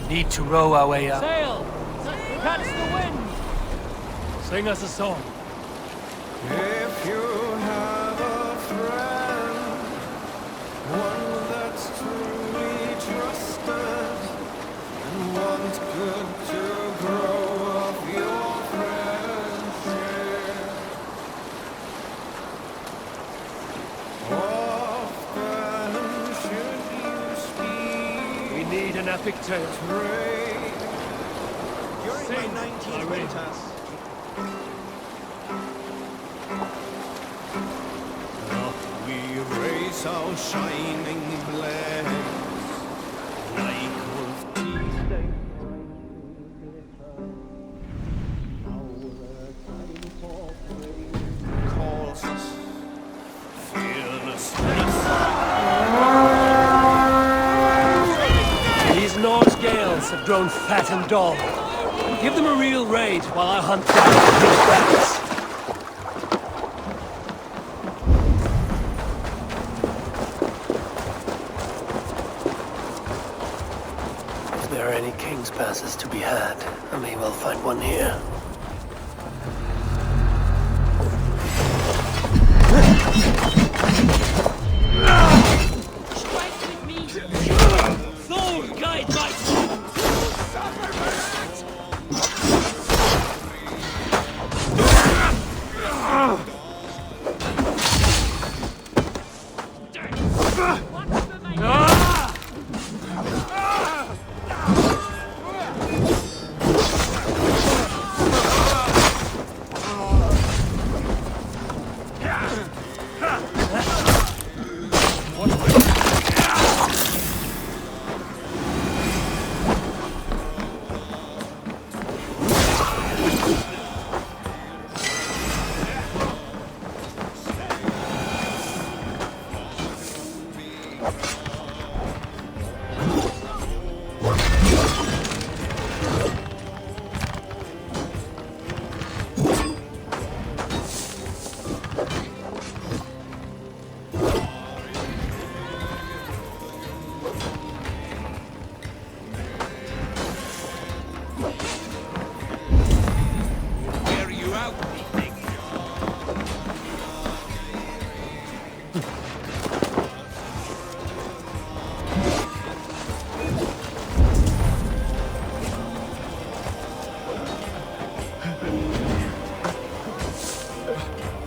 Need to row our way up. Sail! Catch the wind! Sing us a song. If you have a friend, one that's truly trusted, and wants good to grow up your friendship, often should you speak. We need an epic tale. During my 19th winter, we raise our shining blaze like wolf teeth they calls us fearlessness. These Norse gales have grown fat and dull. Give them a real raid while I hunt down the big rats. If there are any king's passes to be had, I may well find one here. Strike with me! Thor, guide my...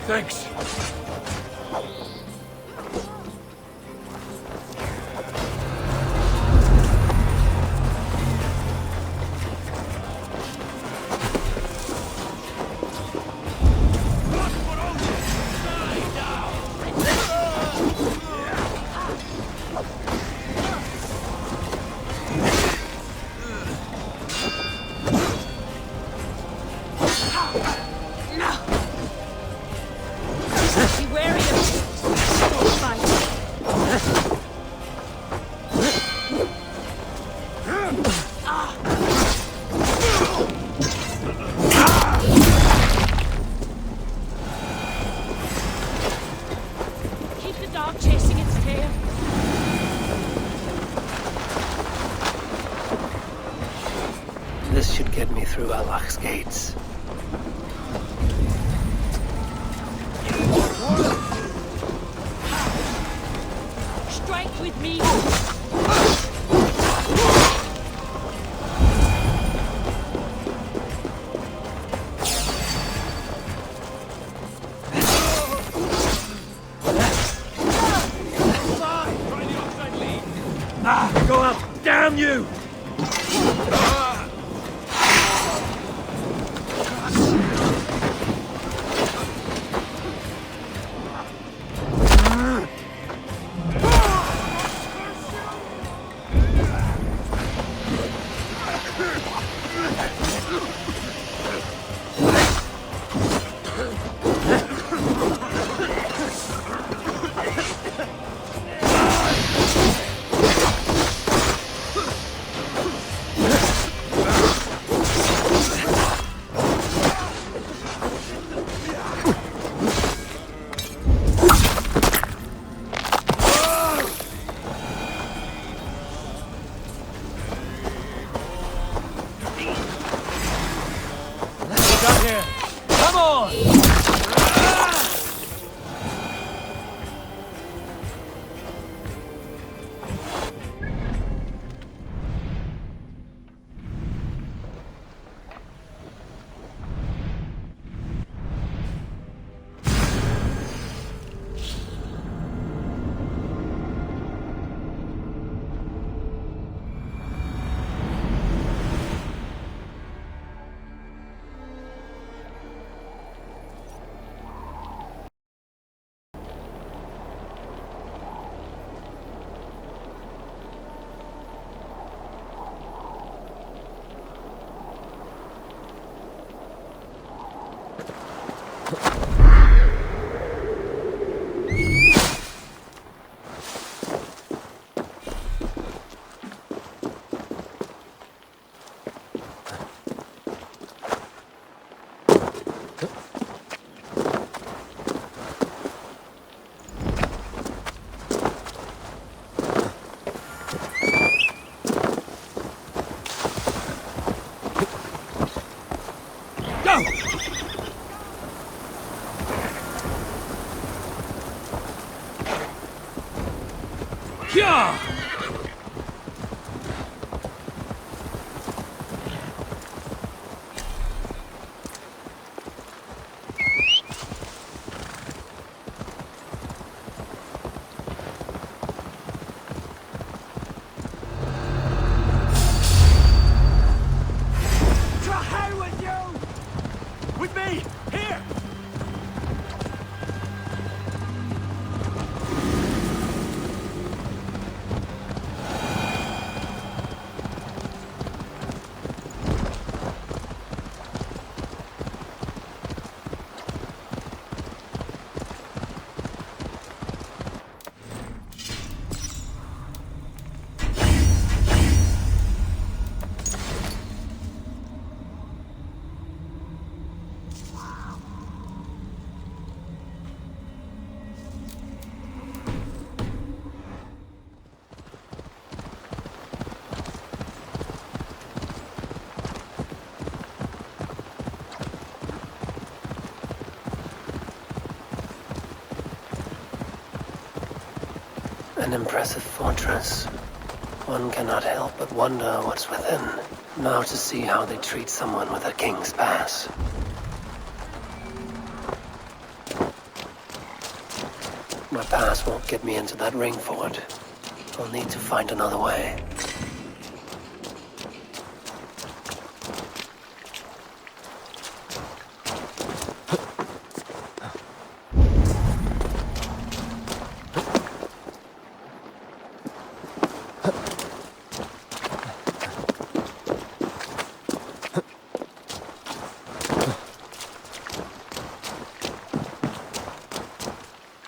Thanks. This should get me through Allah's gates. Strike with me! Ah, go up! Damn you! here. Come on! Yeah! To hell with you! With me! Here! An impressive fortress. One cannot help but wonder what's within. Now to see how they treat someone with a king's pass. My pass won't get me into that ring fort. I'll need to find another way.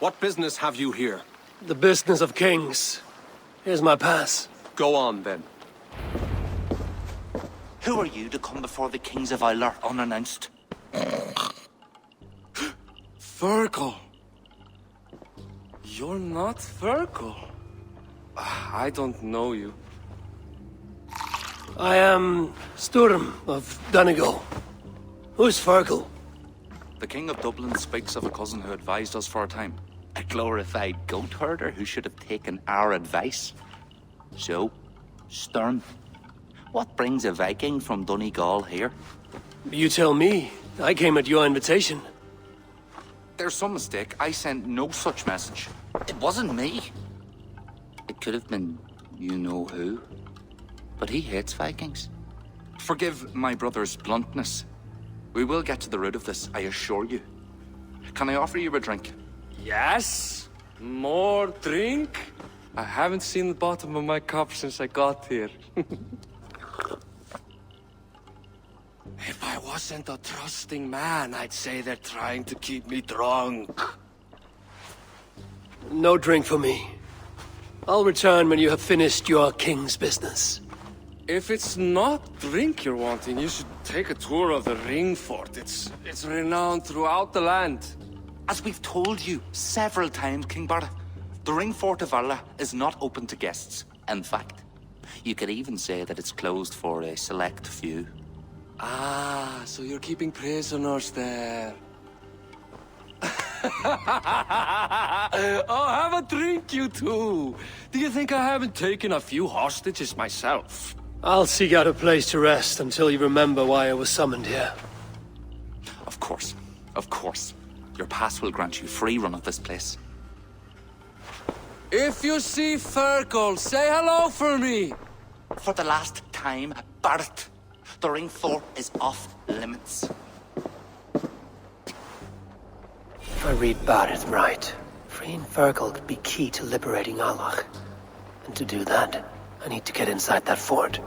What business have you here? The business of kings. Here's my pass. Go on, then. Who are you to come before the kings of Eivor unannounced? Virgil. You're not Virgil. I don't know you. I am Sturm of Donegal. Who's Fergal? The King of Dublin speaks of a cousin who advised us for a time. A glorified goat herder who should have taken our advice. So, Sturm, what brings a Viking from Donegal here? You tell me. I came at your invitation. There's some mistake. I sent no such message. It wasn't me. It could have been you-know-who. But he hates Vikings. Forgive my brother's bluntness. We will get to the root of this, I assure you. Can I offer you a drink? Yes? More drink? I haven't seen the bottom of my cup since I got here. If I wasn't a trusting man, I'd say they're trying to keep me drunk. No drink for me. I'll return when you have finished your king's business. If it's not drink you're wanting, you should take a tour of the ring fort. It's renowned throughout the land. As we've told you several times, King Barda, the ring fort of Valhalla is not open to guests. In fact, you could even say that it's closed for a select few. Ah, So you're keeping prisoners there. Oh, have a drink, you two. Do you think I haven't taken a few hostages myself? I'll seek out a place to rest until you remember why I was summoned here. Of course. Of course. Your pass will grant you free run of this place. If you see Fergal, say hello for me. For the last time, Barrett. The ring fort is off limits. If I read Barrett right, freeing Fergal could be key to liberating Allah. And to do that, I need to get inside that fort.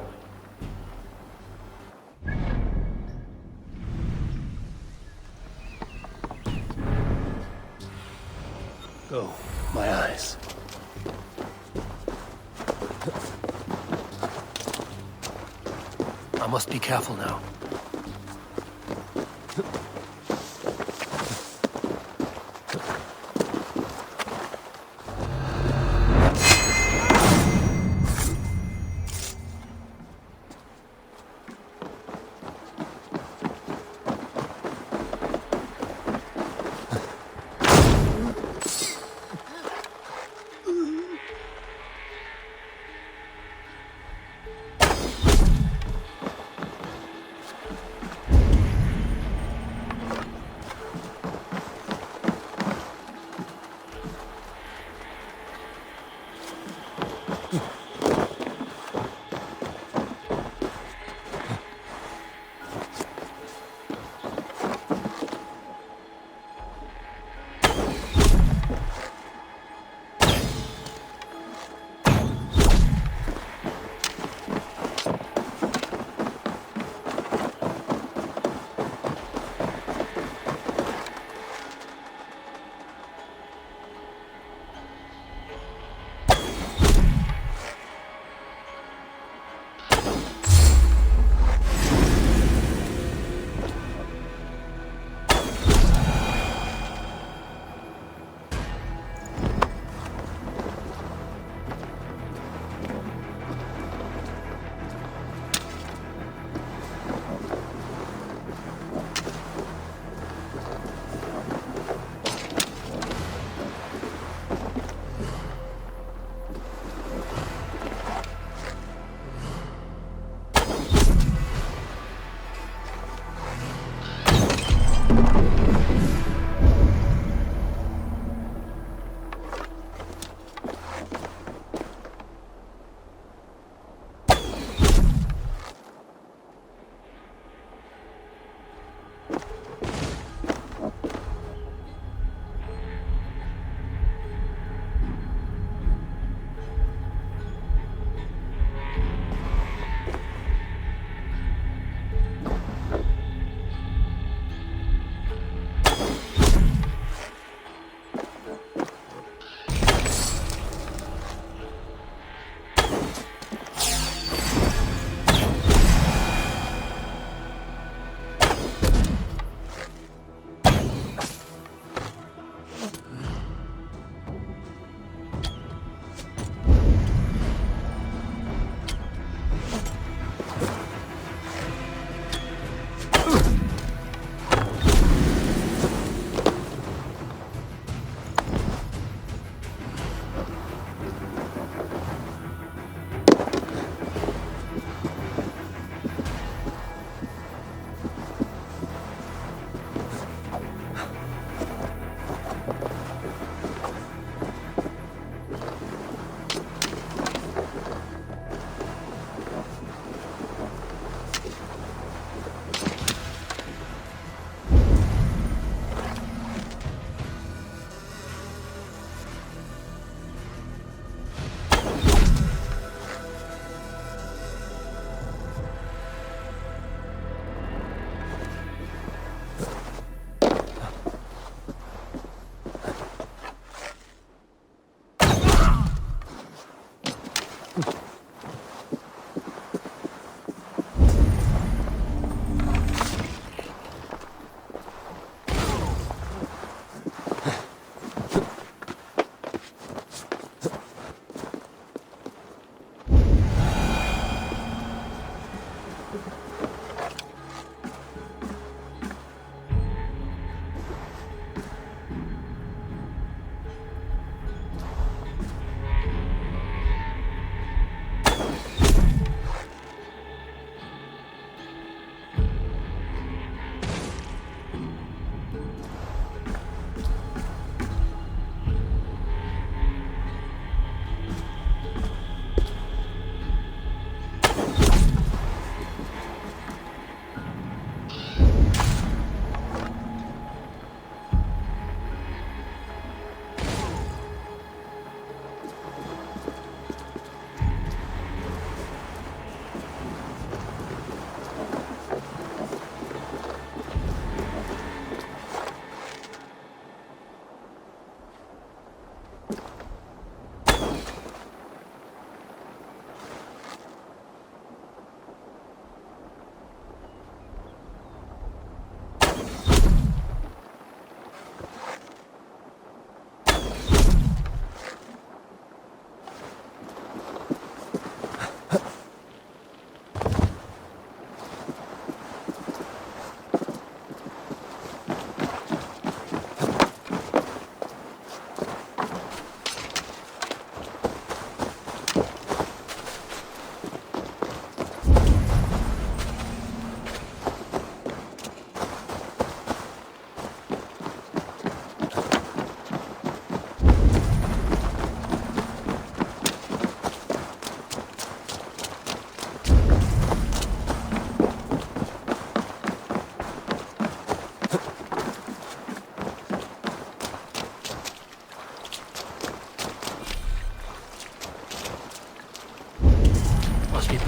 Go, my eyes. I must be careful now.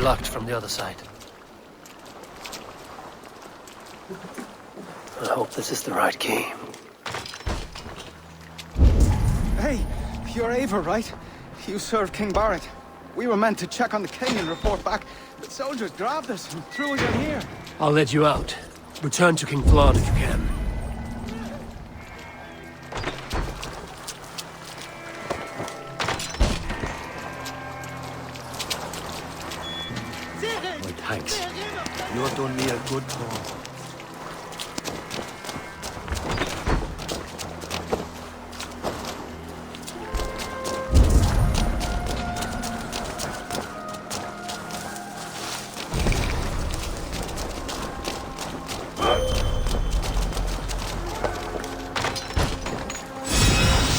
locked from the other side. I hope this is the right key. Hey, you're Eivor, right? You serve King Barrett. We were meant to check on the king and report back. The soldiers grabbed us and threw us in here. I'll let you out. Return to King Flann if you can. Wait, thanks. You've done me a good turn.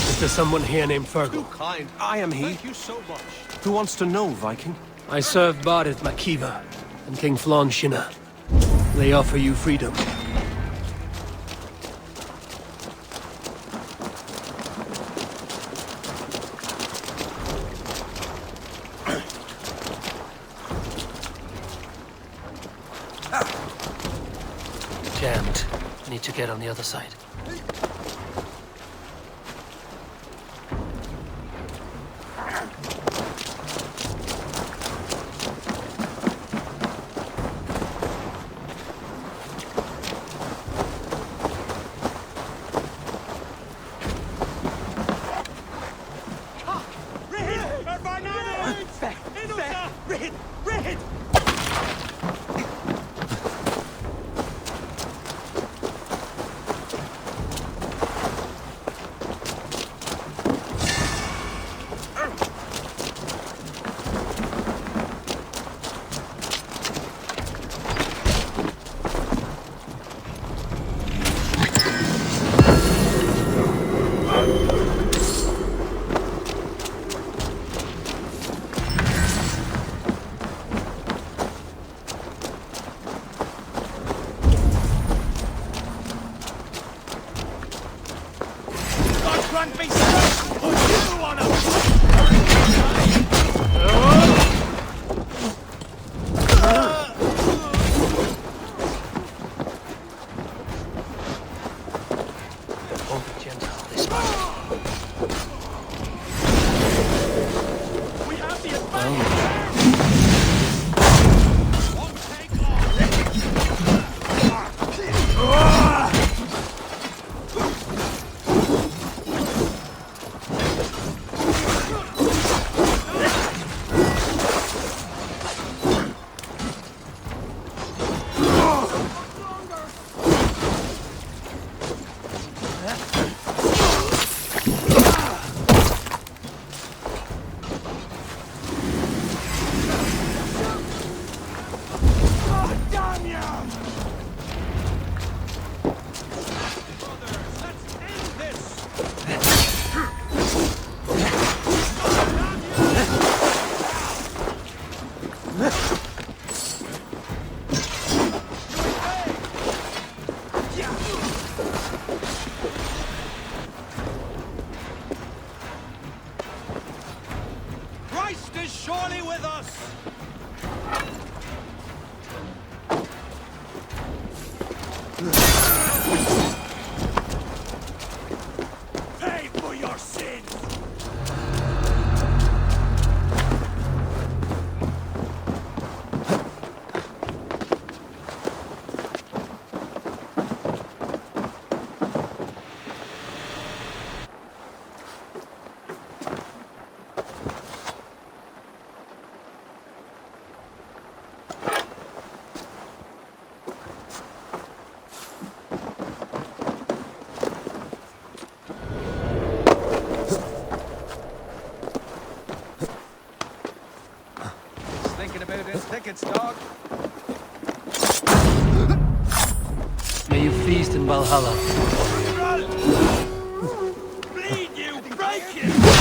Is there someone here named Fergal? Kind. I am he. Thank you so much. Who wants to know, Viking? I serve Bardet Makiva and King Flann Shinna. They offer you freedom. Jammed. Need to get on the other side. Tickets, dog. May you feast in Valhalla. Bleed you! Break it!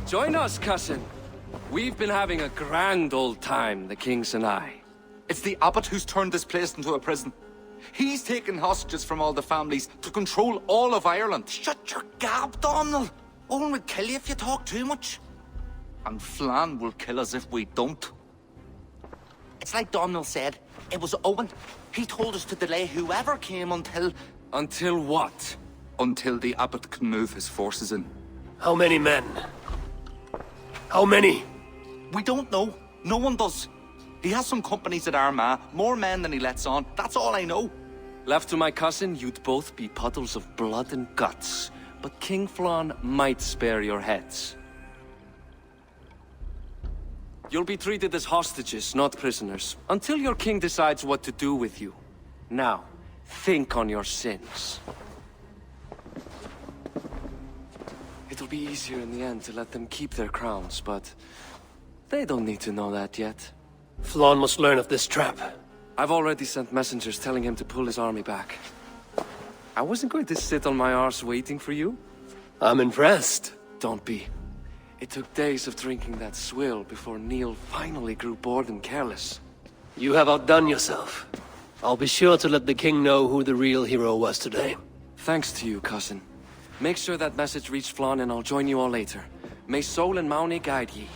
Join us, cousin. We've been having a grand old time, the kings and I. It's the abbot who's turned this place into a prison. He's taken hostages from all the families to control all of Ireland. Shut your gab, Donald. Owen will kill you if you talk too much. And Flan will kill us if we don't. It's like Donald said, it was Owen. He told us to delay whoever came until... Until what? Until the abbot can move his forces in. How many men? How many? We don't know. No one does. He has some companies at Armagh, more men than he lets on. That's all I know. Left to my cousin, you'd both be puddles of blood and guts. But King Flan might spare your heads. You'll be treated as hostages, not prisoners, until your king decides what to do with you. Now, think on your sins. It'll be easier in the end to let them keep their crowns, but they don't need to know that yet. Flan must learn of this trap. I've already sent messengers telling him to pull his army back. I wasn't going to sit on my arse waiting for you. I'm impressed. Don't be. It took days of drinking that swill before Neil finally grew bored and careless. You have outdone yourself. I'll be sure to let the king know who the real hero was today. Thanks to you, cousin. Make sure that message reached Flan and I'll join you all later. May Sol and Mauni guide ye.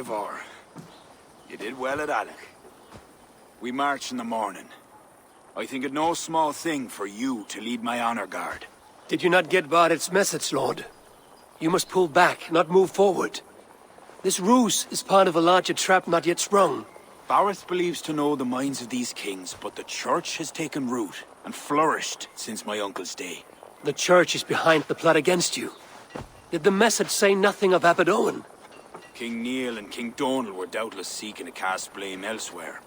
Eivor. You did well at Alec. We march in the morning. I think it no small thing for you to lead my honor guard. Did you not get Barrett's message, Lord? You must pull back, not move forward. This ruse is part of a larger trap not yet sprung. Barrett believes to know the minds of these kings, but the church has taken root and flourished since my uncle's day. The church is behind the plot against you. Did the message say nothing of Abbot Owen? King Neil and King Donal were doubtless seeking to cast blame elsewhere.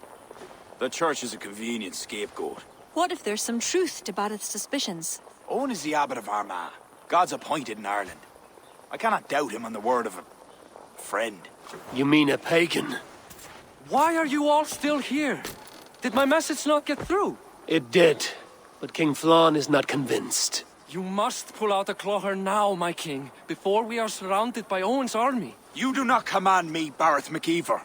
The church is a convenient scapegoat. What if there's some truth to Barrett's suspicions? Owen is the abbot of Armagh, God's appointed in Ireland. I cannot doubt him on the word of a friend. You mean a pagan? Why are you all still here? Did my message not get through? It did, but King Flann is not convinced. You must pull out a clawher now, my king, before we are surrounded by Owen's army. You do not command me, Barrett McEivor.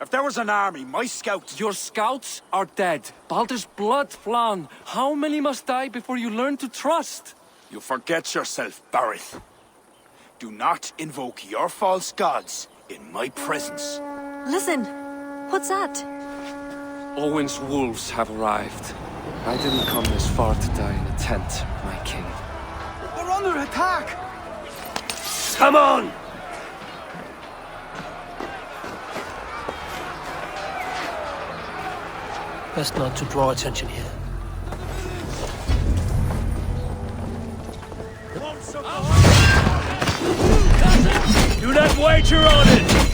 If there was an army, my scouts... Your scouts are dead. Baldur's blood, Flann. How many must die before you learn to trust? You forget yourself, Barrett. Do not invoke your false gods in my presence. Listen, what's that? Owen's wolves have arrived. I didn't come this far to die in a tent, my king. They're under attack! Come on! Best not to draw attention here. Do not wager on it!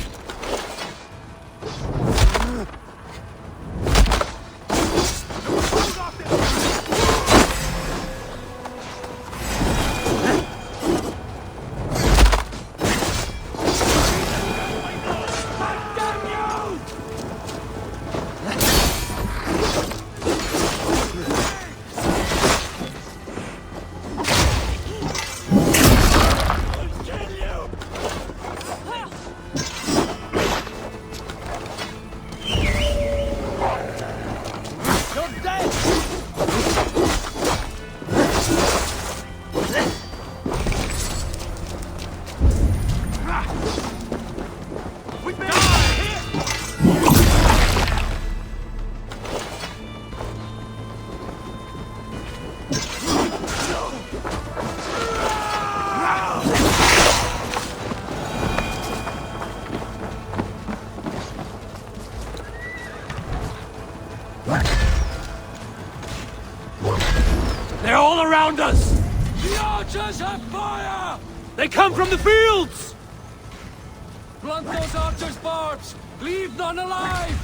They're all around us! The archers have fire! They come from the fields! Blunt those archers' barbs! Leave none alive!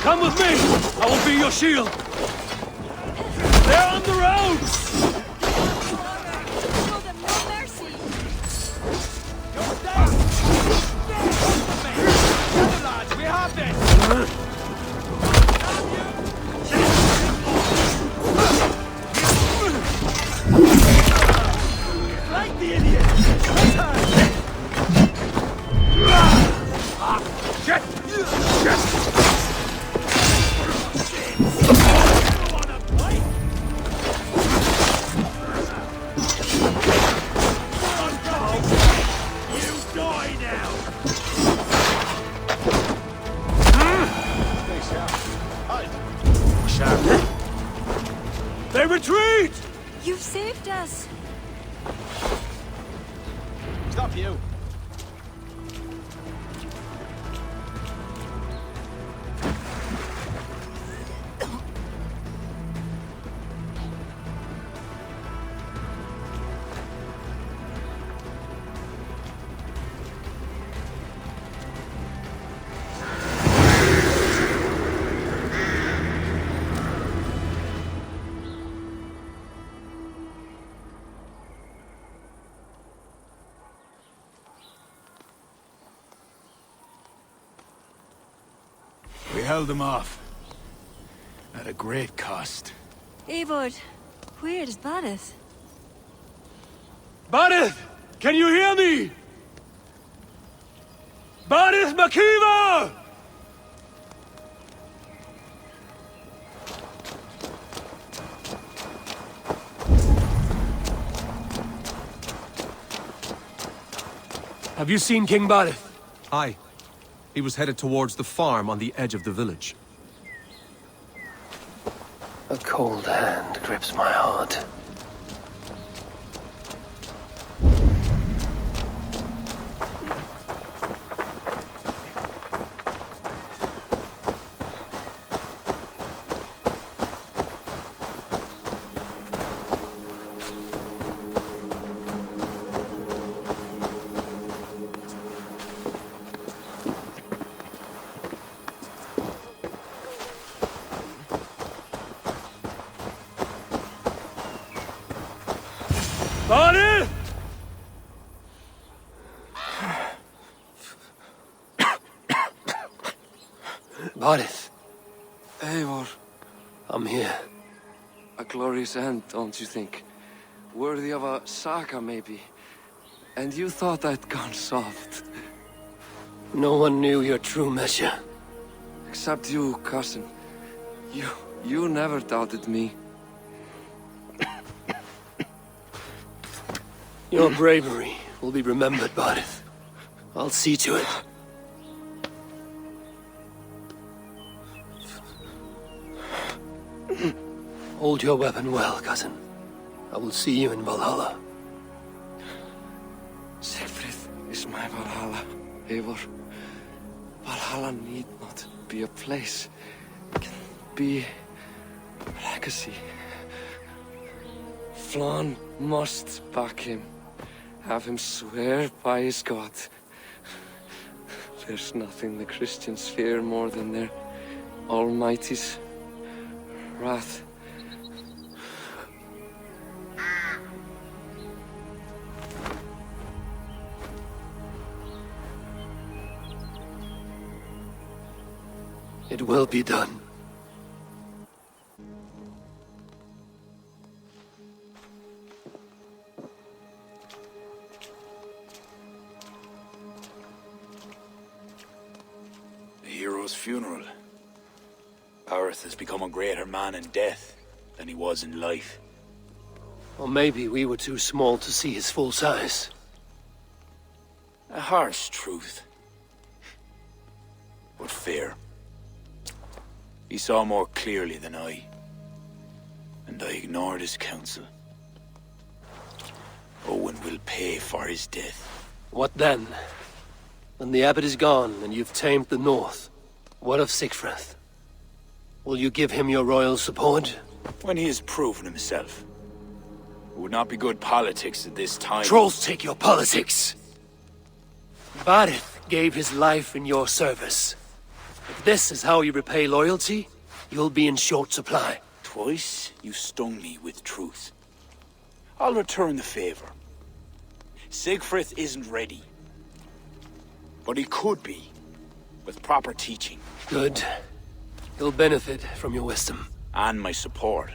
Come with me! I will be your shield! They're on the roads! Show them no mercy! You're dead! Lads, we have this! They retreat! You've saved us. Stop you. We held them off. At a great cost. Eivor, where is Barith? Barith! Can you hear me? Barith Makiva! Have you seen King Barith? Aye. He was headed towards the farm on the edge of the village. A cold hand grips my heart. Barith! Barith, Eivor, I'm here. a glorious end, don't you think? Worthy of a saga, maybe. And you thought I'd gone soft. No one knew your true measure. Except you, cousin. You never doubted me. Your bravery will be remembered, Barith. I'll see to it. Hold your weapon well, cousin. I will see you in Valhalla. Siegfried is my Valhalla, Eivor. Valhalla need not be a place. It can be a legacy. Flann must back him. Have him swear by his God. There's nothing the Christians fear more than their Almighty's wrath. It will be done. The hero's funeral. Barith has become a greater man in death than he was in life. Or maybe we were too small to see his full size. A harsh truth. But fair. He saw more clearly than I. And I ignored his counsel. Owen will pay for his death. What then? When the abbot is gone and you've tamed the north, what of Siegfried? Will you give him your royal support? When he has proven himself. It would not be good politics at this time. Trolls take your politics! Barith gave his life in your service. If this is how you repay loyalty, you'll be in short supply. Twice you stung me with truth. I'll return the favor. Siegfried isn't ready. But he could be, with proper teaching. Good. He'll benefit from your wisdom. And my support.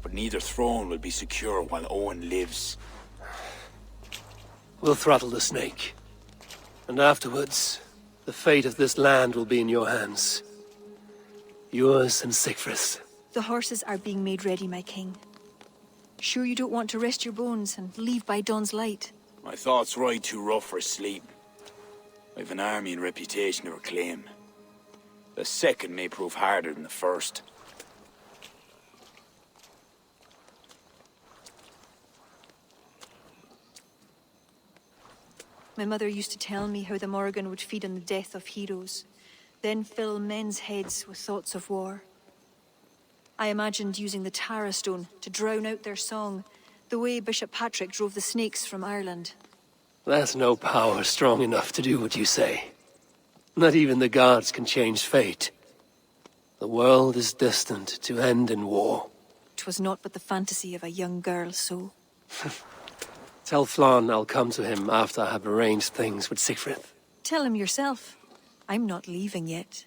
But neither throne will be secure while Owen lives. We'll throttle the snake. And afterwards, the fate of this land will be in your hands. Yours and Siegfried's. The horses are being made ready, my king. Sure you don't want to rest your bones and leave by dawn's light? My thoughts ride too rough for sleep. I've an army and reputation to reclaim. The second may prove harder than the first. My mother used to tell me how the Morrigan would feed on the death of heroes, then fill men's heads with thoughts of war. I imagined using the Tara Stone to drown out their song, the way Bishop Patrick drove the snakes from Ireland. There's no power strong enough to do what you say. Not even the gods can change fate. The world is destined to end in war. 'Twas not but the fantasy of a young girl, so... Tell Flann I'll come to him after I have arranged things with Siegfried. Tell him yourself. I'm not leaving yet.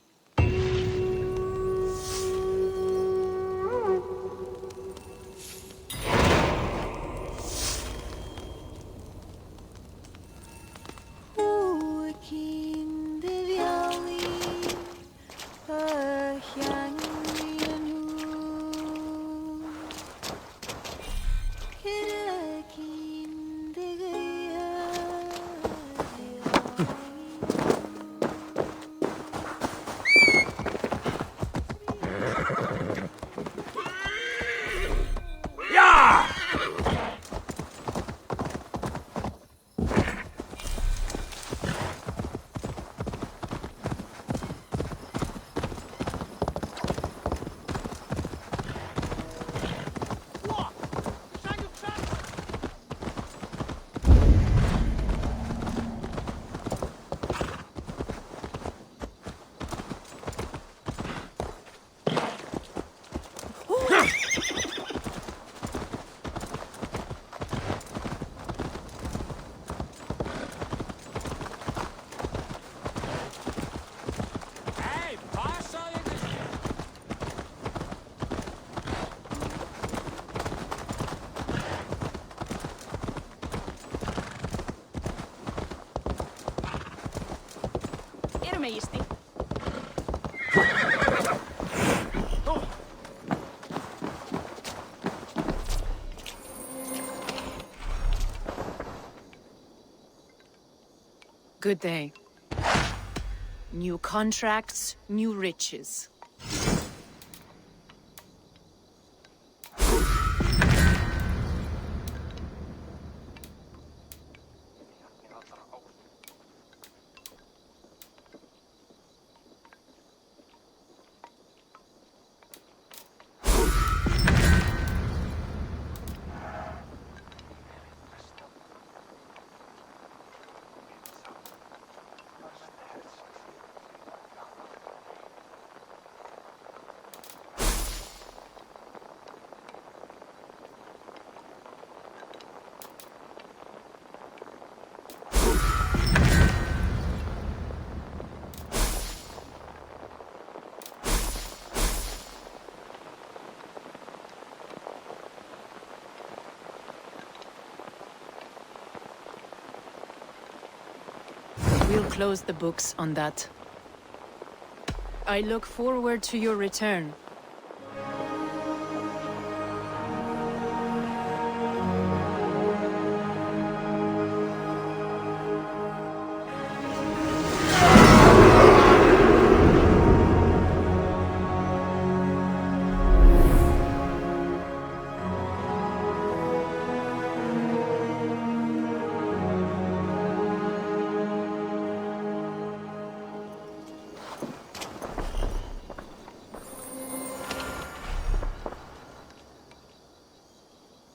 Good day. New contracts, new riches. We'll close the books on that. I look forward to your return.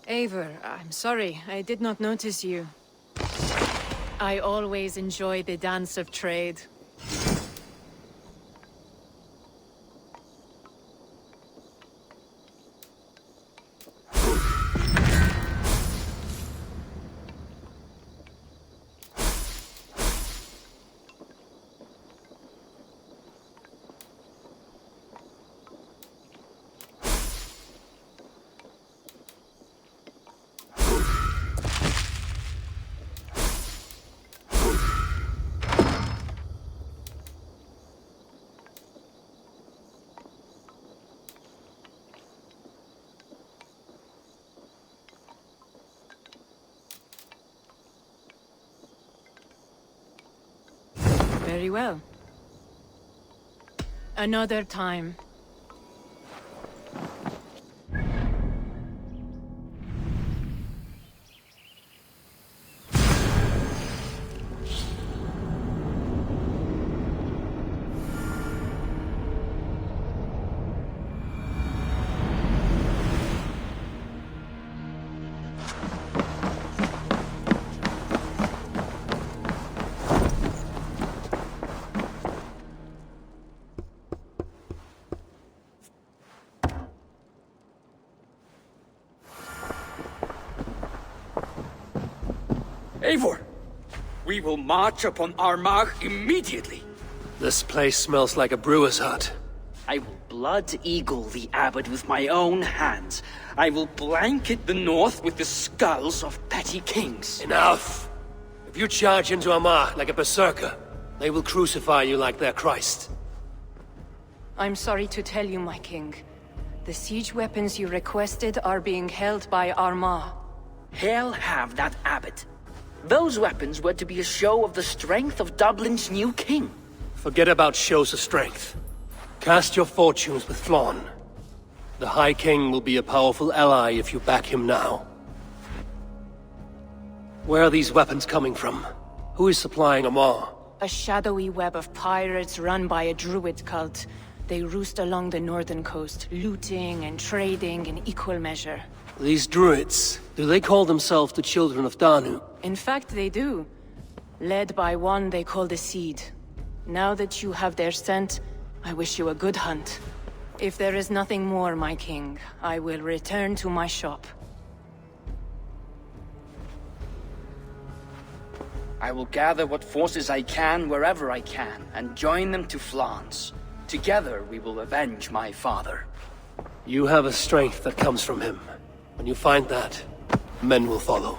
Eivor, I'm sorry, I did not notice you. I always enjoy the dance of trade. Very well. Another time. Eivor, we will march upon Armagh immediately. This place smells like a brewer's hut. I will blood eagle the abbot with my own hands. I will blanket the north with the skulls of petty kings. Enough! If you charge into Armagh like a berserker, they will crucify you like their Christ. I'm sorry to tell you, my king. The siege weapons you requested are being held by Armagh. Hell have that abbot. Those weapons were to be a show of the strength of Dublin's new king. Forget about shows of strength. Cast your fortunes with Flann. The High King will be a powerful ally if you back him now. Where are these weapons coming from? Who is supplying Armagh? A shadowy web of pirates run by a druid cult. They roost along the northern coast, looting and trading in equal measure. These druids, do they call themselves the Children of Danu? In fact, they do. Led by one they call the Seed. Now that you have their scent, I wish you a good hunt. If there is nothing more, my king, I will return to my shop. I will gather what forces I can wherever I can, and join them to Flans. Together we will avenge my father. You have a strength that comes from him. When you find that, men will follow.